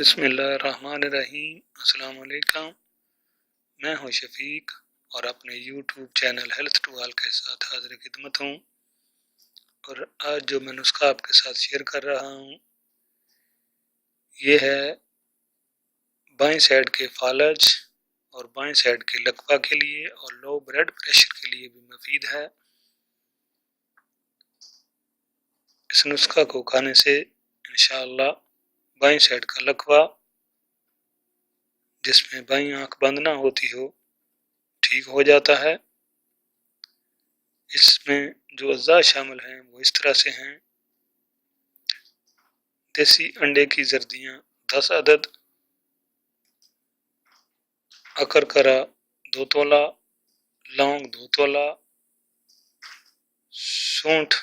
بسم اللہ الرحمن الرحیم۔ السلام علیکم، میں ہوں شفیق اور اپنے YouTube channel health to all کے ساتھ حاضر خدمت ہوں، اور آج جو میں نسخہ آپ کے ساتھ شیئر کر رہا ہوں یہ ہے بائیں سائیڈ کے فالج اور بائیں سائیڈ کے لکوہ کے لیے اور لو بلڈ پریشر کے لیے بھی مفید ہے۔ اس نسخہ کو کھانے سے انشاءاللہ بائیں سائیڈ کا لکوہ جس میں بائیں آنکھ بند نہ ہوتی ہو ٹھیک ہو جاتا ہے۔ اس میں جو اجزاء شامل ہیں وہ اس طرح سے ہیں: دیسی انڈے کی زردیاں 10 عدد، اکرکرا 2 تولہ، لونگ 2 تولہ، سونٹھ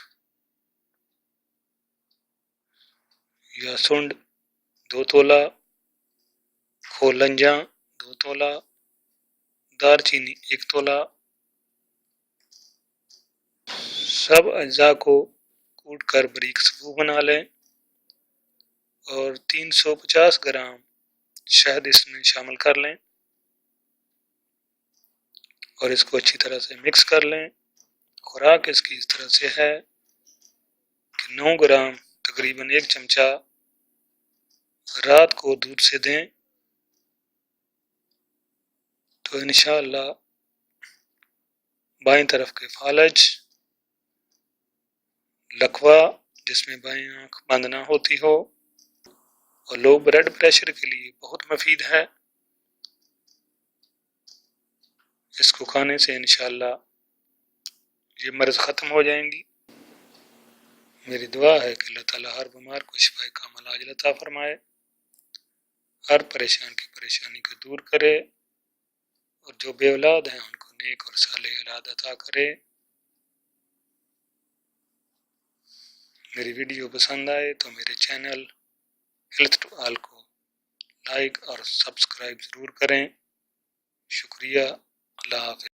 یا سنڈ 2 تولہ، کھولنجاں 2 تولہ، دار چینی 1 تولہ۔ سب اجزاء کو کوٹ کر باریک صفو بنا لیں اور 350 گرام شہد اس میں شامل کر لیں اور اس کو اچھی طرح سے مکس کر لیں۔ خوراک اس کی اس طرح سے ہے کہ 9 گرام تقریباً 1 چمچہ رات کو دودھ سے دیں تو انشاءاللہ بائیں طرف کے فالج، لکوہ جس میں بائیں آنکھ بند نہ ہوتی ہو اور لو بلڈ پریشر کے لیے بہت مفید ہے۔ اس کو کھانے سے انشاءاللہ یہ مرض ختم ہو جائیں گی۔ میری دعا ہے کہ اللہ تعالیٰ ہر بیمار کو شفا کامل عاجل عطا فرمائے، ہر پریشانی کو دور کرے، اور جو بے اولاد ہیں ان کو نیک اور صالح اولاد عطا کرے۔ میری ویڈیو پسند آئے تو میرے چینل ہیلتھ ٹو آل کو لائک اور سبسکرائب ضرور کریں۔ شکریہ، اللہ حافظ۔